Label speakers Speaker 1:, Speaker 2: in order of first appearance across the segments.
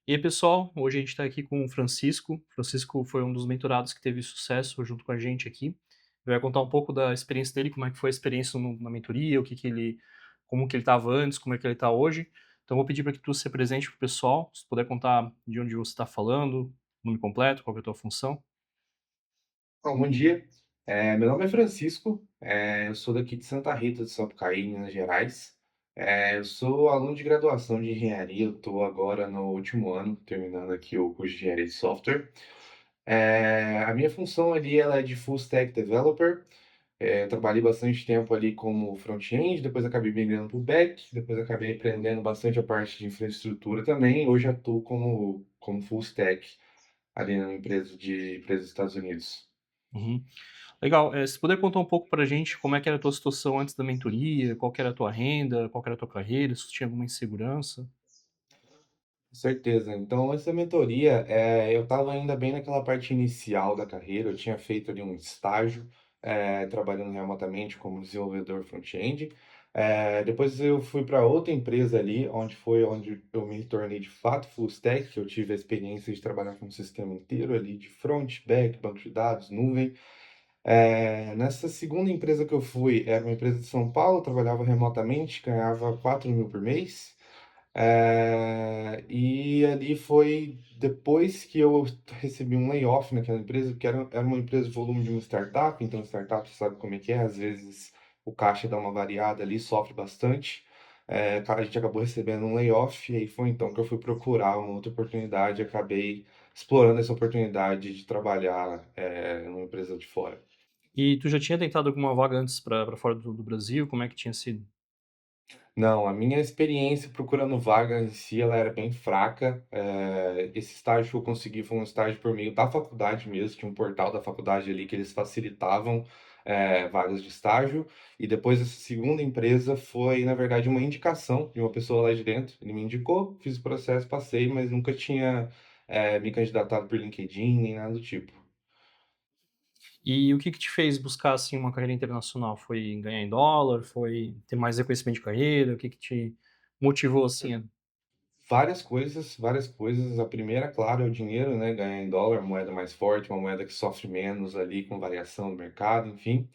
Speaker 1: E aí, pessoal, hoje a gente está aqui com o Francisco. O Francisco foi um dos mentorados que teve sucesso junto com a gente aqui. Ele vai contar um pouco da experiência dele, como é que foi a experiência na mentoria, como que ele estava antes, como é que ele está hoje. Então, eu vou pedir para que tu se apresente para o pessoal, se puder contar de onde você está falando, nome completo, qual que é a tua função.
Speaker 2: Bom dia. Meu nome é Francisco, eu sou daqui de Santa Rita de Sapucaí, Minas Gerais. Eu sou aluno de graduação de engenharia, eu estou agora no último ano, terminando aqui o curso de engenharia de software. A minha função ali ela é de full stack developer. Eu trabalhei bastante tempo ali como front-end, depois acabei migrando para o back, depois acabei aprendendo bastante a parte de infraestrutura também. Hoje atuo como full stack ali na empresa dos Estados Unidos.
Speaker 1: Uhum. Legal. Se puder contar um pouco para a gente como é que era a tua situação antes da mentoria, qual que era a tua renda, qual que era a tua carreira, se tu tinha alguma insegurança.
Speaker 2: Com certeza. Então, essa mentoria, eu estava ainda bem naquela parte inicial da carreira, eu tinha feito ali um estágio, trabalhando remotamente como desenvolvedor front-end. Depois eu fui para outra empresa ali, onde eu me tornei de fato full stack, que eu tive a experiência de trabalhar com um sistema inteiro ali de front, back, banco de dados, nuvem. Nessa segunda empresa que eu fui, era uma empresa de São Paulo, trabalhava remotamente, ganhava 4.000 por mês. E ali foi depois que eu recebi um layoff naquela empresa, porque era uma empresa de volume de uma startup, então startup você sabe como é que é, às vezes o caixa dá uma variada ali, sofre bastante. A gente acabou recebendo um layoff, e aí foi então que eu fui procurar uma outra oportunidade, e acabei explorando essa oportunidade de trabalhar, numa empresa de fora.
Speaker 1: E tu já tinha tentado alguma vaga antes para fora do Brasil? Como é que tinha sido?
Speaker 2: Não, a minha experiência procurando vaga em si, ela era bem fraca. Esse estágio que eu consegui foi um estágio por meio da faculdade mesmo, tinha um portal da faculdade ali que eles facilitavam, vagas de estágio. E depois essa segunda empresa foi, na verdade, uma indicação de uma pessoa lá de dentro. Ele me indicou, fiz o processo, passei, mas nunca tinha, me candidatado por LinkedIn nem nada do tipo.
Speaker 1: E o que que te fez buscar, assim, uma carreira internacional? Foi ganhar em dólar? Foi ter mais reconhecimento de carreira? O que que te motivou, assim, a
Speaker 2: Várias coisas, várias coisas. A primeira, claro, é o dinheiro, né? Ganhar em dólar, moeda mais forte, uma moeda que sofre menos ali com variação do mercado, enfim.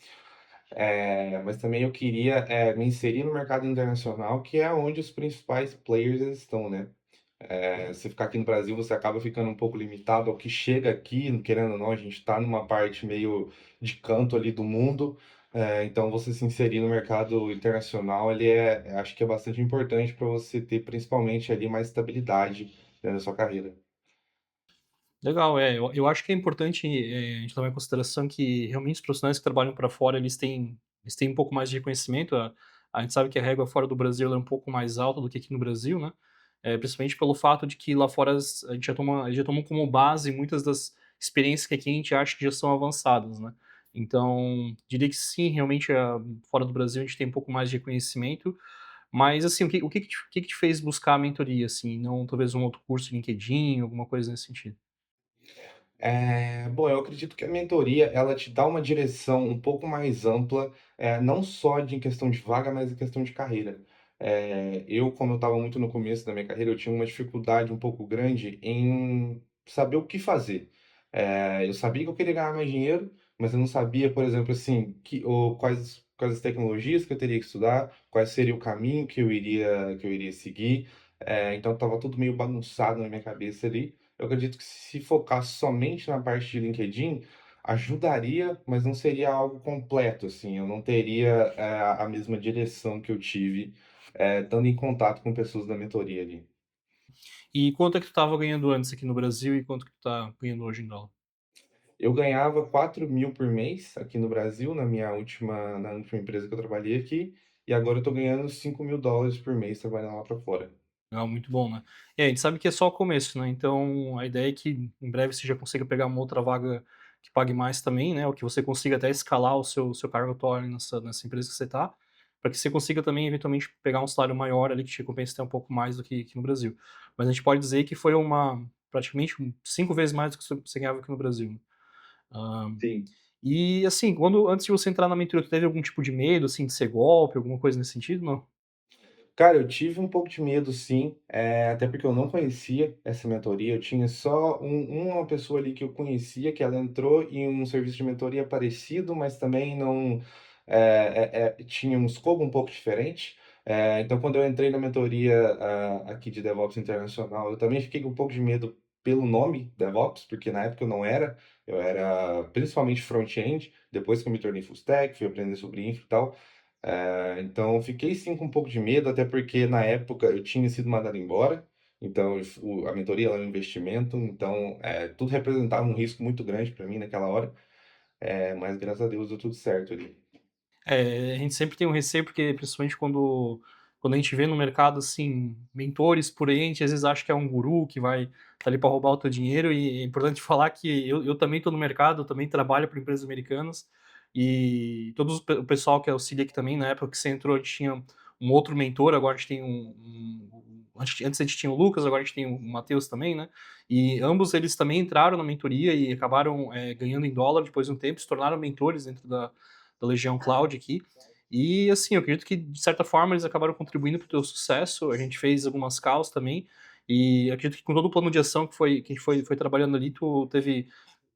Speaker 2: Mas também eu queria, me inserir no mercado internacional, que é onde os principais players eles estão, né? Se ficar aqui no Brasil, você acaba ficando um pouco limitado ao que chega aqui, querendo ou não, a gente está numa parte meio de canto ali do mundo. Então você se inserir no mercado internacional, acho que é bastante importante para você ter principalmente ali mais estabilidade dentro da sua carreira.
Speaker 1: legal, eu acho que é importante, a gente levar em consideração que realmente os profissionais que trabalham para fora, eles têm um pouco mais de reconhecimento. A gente sabe que a régua fora do Brasil ela é um pouco mais alta do que aqui no Brasil, né, principalmente pelo fato de que lá fora a gente já toma como base muitas das experiências que aqui a gente acha que já são avançadas, né. Então, diria que sim, realmente, fora do Brasil a gente tem um pouco mais de reconhecimento, mas assim, o que que te fez buscar a mentoria, assim, não talvez um outro curso de LinkedIn, alguma coisa nesse sentido?
Speaker 2: Bom, eu acredito que a mentoria, ela te dá uma direção um pouco mais ampla, não só em questão de vaga, mas em questão de carreira. Como eu estava muito no começo da minha carreira, eu tinha uma dificuldade um pouco grande em saber o que fazer. Eu sabia que eu queria ganhar mais dinheiro, mas eu não sabia, por exemplo, assim, quais as tecnologias que eu teria que estudar, qual seria o caminho que eu iria seguir. Então estava tudo meio bagunçado na minha cabeça ali. Eu acredito que se focasse somente na parte de LinkedIn, ajudaria, mas não seria algo completo, assim, eu não teria, a mesma direção que eu tive, estando em contato com pessoas da mentoria ali.
Speaker 1: E quanto é que tu estava ganhando antes aqui no Brasil e quanto que tu tá ganhando hoje em dólar?
Speaker 2: Eu ganhava 4.000 por mês aqui no Brasil, na última empresa que eu trabalhei aqui, e agora eu estou ganhando US$ 5.000 por mês trabalhando lá para fora.
Speaker 1: Ah, muito bom, né. A gente sabe que é só o começo, né, então a ideia é que em breve você já consiga pegar uma outra vaga que pague mais também, né, ou que você consiga até escalar o seu cargo atual ali nessa empresa que você tá, para que você consiga também eventualmente pegar um salário maior ali que te compense até um pouco mais do que aqui no Brasil. Mas a gente pode dizer que foi praticamente 5 vezes mais do que você ganhava aqui no Brasil, né. Hã,
Speaker 2: Sim.
Speaker 1: e assim, antes de você entrar na mentoria, tu teve algum tipo de medo, assim, de ser golpe, alguma coisa nesse sentido, não?
Speaker 2: Cara, eu tive um pouco de medo sim, até porque eu não conhecia essa mentoria, eu tinha só uma pessoa ali que eu conhecia, que ela entrou em um serviço de mentoria parecido, mas também não, tinha um escopo um pouco diferente. Então quando eu entrei na mentoria, aqui de DevOps Internacional, eu também fiquei com um pouco de medo pelo nome DevOps, porque na época eu era principalmente front-end, depois que eu me tornei full stack, fui aprender sobre infra e tal. Então fiquei sim com um pouco de medo, até porque na época eu tinha sido mandado embora, então a mentoria ela é um investimento, então tudo representava um risco muito grande para mim naquela hora, mas graças a Deus deu tudo certo ali.
Speaker 1: A gente sempre tem um receio, porque principalmente quando a gente vê no mercado, assim, mentores por aí, a gente às vezes acha que é um guru que vai tá ali para roubar o teu dinheiro, e é importante falar que eu também estou no mercado, eu também trabalho para empresas americanas, e todos o pessoal que auxilia aqui também, na época que você entrou, a gente tinha um outro mentor, agora a gente tem antes a gente tinha o Lucas, agora a gente tem o Matheus também, né, e ambos eles também entraram na mentoria e acabaram, ganhando em dólar depois de um tempo, se tornaram mentores dentro da Legião Cloud aqui. E assim, eu acredito que de certa forma eles acabaram contribuindo para o teu sucesso. A gente fez algumas calls também, e acredito que com todo o plano de ação que a gente foi trabalhando ali, tu teve.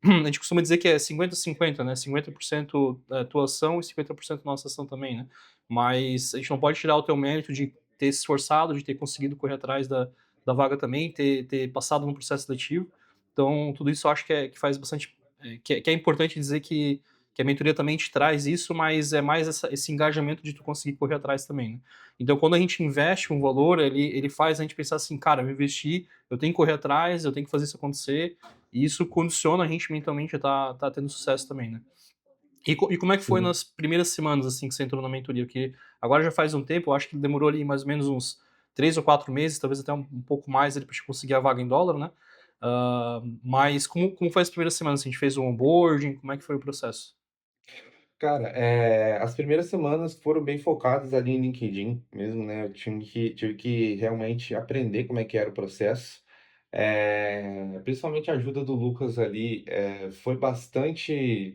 Speaker 1: A gente costuma dizer que é 50-50, né? 50% da tua ação e 50% nossa ação também, né? Mas a gente não pode tirar o teu mérito de ter se esforçado, de ter conseguido correr atrás da vaga também, ter passado no processo seletivo. Então, tudo isso eu acho que faz bastante. Que é importante dizer que a mentoria também te traz isso, mas é mais esse engajamento de tu conseguir correr atrás também, né? Então, quando a gente investe um valor, ele faz a gente pensar assim, cara, eu investi, eu tenho que correr atrás, eu tenho que fazer isso acontecer, e isso condiciona a gente mentalmente a tá tendo sucesso também, né? E como é que foi
Speaker 2: Sim.
Speaker 1: nas primeiras semanas, assim, que você entrou na mentoria? Porque agora já faz um tempo, eu acho que demorou ali mais ou menos uns 3 ou 4 meses, talvez até um pouco mais ali pra gente conseguir a vaga em dólar, né? Mas como foi as primeiras semanas, assim? A gente fez o onboarding, como é que foi o processo?
Speaker 2: Cara, as primeiras semanas foram bem focadas ali em LinkedIn mesmo, né, eu tive que realmente aprender como é que era o processo. Principalmente a ajuda do Lucas ali, foi bastante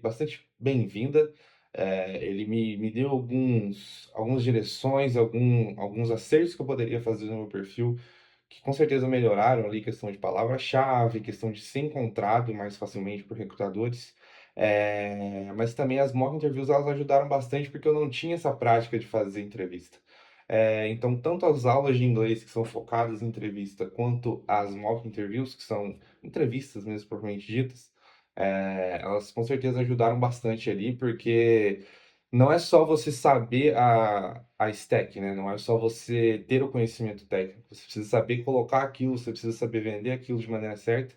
Speaker 2: bem-vinda. Ele me deu algumas direções, alguns acertos que eu poderia fazer no meu perfil, que com certeza melhoraram ali, questão de palavra-chave, questão de ser encontrado mais facilmente por recrutadores. Mas também as mock interviews elas ajudaram bastante, porque eu não tinha essa prática de fazer entrevista. Então, tanto as aulas de inglês que são focadas em entrevista, quanto as mock interviews, que são entrevistas mesmo propriamente ditas, elas com certeza ajudaram bastante ali, porque não é só você saber a stack, né? Não é só você ter o conhecimento técnico. Você precisa saber colocar aquilo, você precisa saber vender aquilo de maneira certa,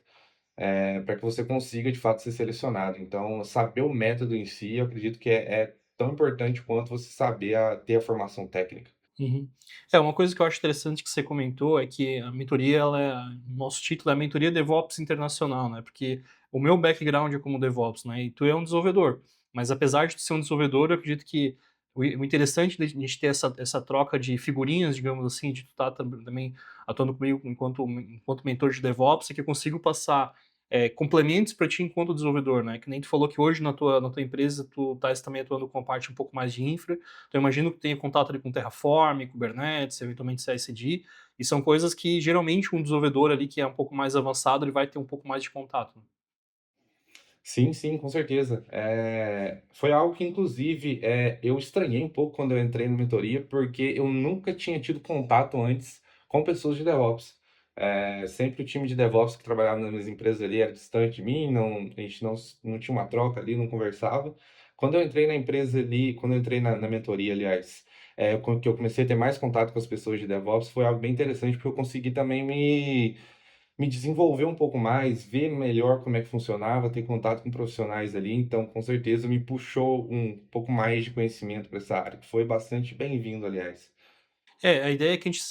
Speaker 2: para que você consiga de fato ser selecionado. Então, saber o método em si, eu acredito que é tão importante quanto você saber ter a formação técnica.
Speaker 1: Uhum. Uma coisa que eu acho interessante que você comentou é que a mentoria, ela é, nosso título é a Mentoria DevOps Internacional, né? Porque o meu background é como DevOps, né? E tu é um desenvolvedor. Mas apesar de tu ser um desenvolvedor, eu acredito que o interessante de a gente ter essa troca de figurinhas, digamos assim, de tu estar também atuando comigo enquanto mentor de DevOps, é que eu consigo passar complementos para ti enquanto desenvolvedor, né? Que nem tu falou que hoje na tua empresa tu estás também atuando com a parte um pouco mais de infra, então, eu imagino que tenha contato ali com Terraform, Kubernetes, eventualmente CI/CD, e são coisas que geralmente um desenvolvedor ali que é um pouco mais avançado, ele vai ter um pouco mais de contato, né?
Speaker 2: Sim, sim, com certeza. Foi algo que, inclusive, eu estranhei um pouco quando eu entrei na mentoria, porque eu nunca tinha tido contato antes com pessoas de DevOps. Sempre o time de DevOps que trabalhava nas minhas empresas ali era distante de mim, a gente não tinha uma troca ali, não conversava. Quando eu entrei na empresa ali, quando eu entrei na mentoria, aliás, que eu comecei a ter mais contato com as pessoas de DevOps, foi algo bem interessante, porque eu consegui também me desenvolver um pouco mais, ver melhor como é que funcionava, ter contato com profissionais ali, então com certeza me puxou um pouco mais de conhecimento para essa área, que foi bastante bem-vindo, aliás.
Speaker 1: A ideia é que a gente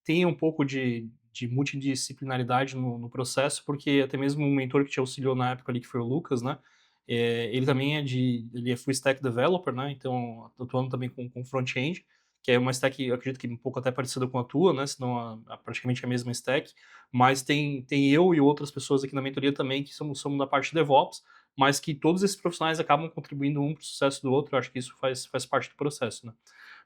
Speaker 1: tenha um pouco de multidisciplinaridade no processo, porque até mesmo o mentor que te auxiliou na época ali, que foi o Lucas, né? Ele também ele é full stack developer, né? Então, atuando também com front-end, que é uma stack, eu acredito que um pouco até parecida com a tua, né? Se não praticamente a mesma stack. Mas tem eu e outras pessoas aqui na mentoria também que somos da parte de DevOps, mas que todos esses profissionais acabam contribuindo um para o sucesso do outro. Eu acho que isso faz parte do processo, né?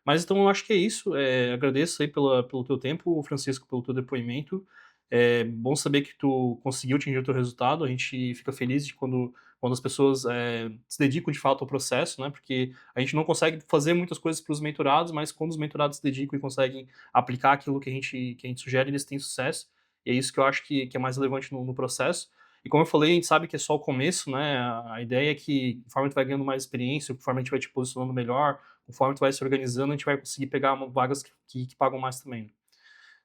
Speaker 1: Mas então eu acho que é isso, agradeço aí pelo teu tempo, Francisco, pelo teu depoimento. É bom saber que tu conseguiu atingir o teu resultado, a gente fica feliz de quando as pessoas, se dedicam de fato ao processo, né, porque a gente não consegue fazer muitas coisas para os mentorados, mas quando os mentorados se dedicam e conseguem aplicar aquilo que a gente sugere, eles têm sucesso, e é isso que eu acho que é mais relevante no processo. E como eu falei, a gente sabe que é só o começo, né, a ideia é que conforme tu vai ganhando mais experiência, conforme a gente vai te posicionando melhor, conforme tu vai se organizando, a gente vai conseguir pegar vagas que pagam mais também.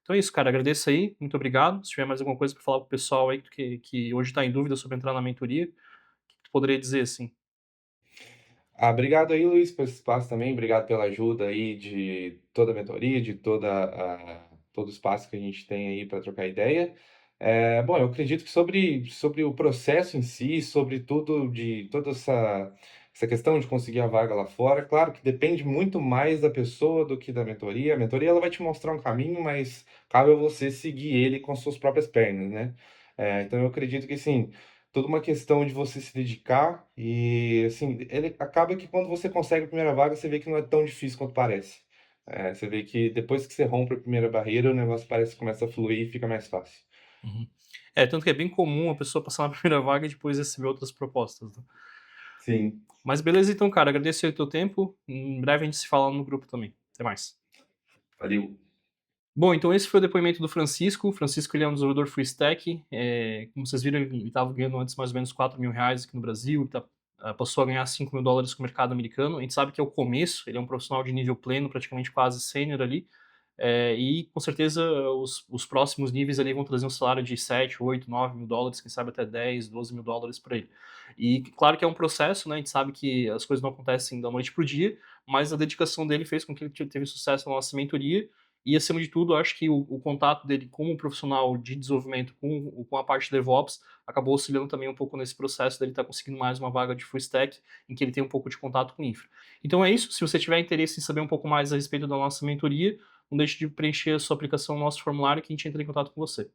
Speaker 1: Então é isso, cara. Agradeço aí, muito obrigado. Se tiver mais alguma coisa para falar pro pessoal aí que hoje está em dúvida sobre entrar na mentoria, o que tu poderia dizer assim?
Speaker 2: Ah, obrigado aí, Luiz, por esse espaço também. Obrigado pela ajuda aí de toda a mentoria, de todo o espaço que a gente tem aí para trocar ideia. Bom, eu acredito que sobre o processo em si, sobre toda essa questão de conseguir a vaga lá fora, claro que depende muito mais da pessoa do que da mentoria. A mentoria ela vai te mostrar um caminho, mas cabe a você seguir ele com suas próprias pernas, né? Então eu acredito que sim, toda uma questão de você se dedicar e, assim, ele acaba que quando você consegue a primeira vaga, você vê que não é tão difícil quanto parece. Você vê que depois que você rompe a primeira barreira, o negócio parece que começa a fluir e fica mais fácil.
Speaker 1: Uhum. Tanto que é bem comum a pessoa passar na primeira vaga e depois receber outras propostas, né.
Speaker 2: Sim,
Speaker 1: Mas beleza então, cara, agradeço aí o teu tempo, em breve a gente se fala no grupo também. Até mais.
Speaker 2: valeu.
Speaker 1: Bom, então esse foi o depoimento do Francisco. O Francisco ele é um desenvolvedor full stack. Como vocês viram, ele estava ganhando antes mais ou menos R$ 4.000 aqui no Brasil, passou a ganhar US$ 5.000 com o mercado americano. A gente sabe que é o começo, ele é um profissional de nível pleno, praticamente quase sênior ali. E com certeza os próximos níveis ali vão trazer um salário de 7, 8, US$ 9.000, quem sabe até 10, US$ 12.000 para ele. E claro que é um processo, né? A gente sabe que as coisas não acontecem da noite para o dia, mas a dedicação dele fez com que ele teve sucesso na nossa mentoria e, acima de tudo, eu acho que o contato dele como profissional de desenvolvimento com a parte de DevOps acabou auxiliando também um pouco nesse processo dele estar conseguindo mais uma vaga de full stack, em que ele tem um pouco de contato com infra. Então é isso. Se você tiver interesse em saber um pouco mais a respeito da nossa mentoria, não deixe de preencher a sua aplicação no nosso formulário que a gente entra em contato com você.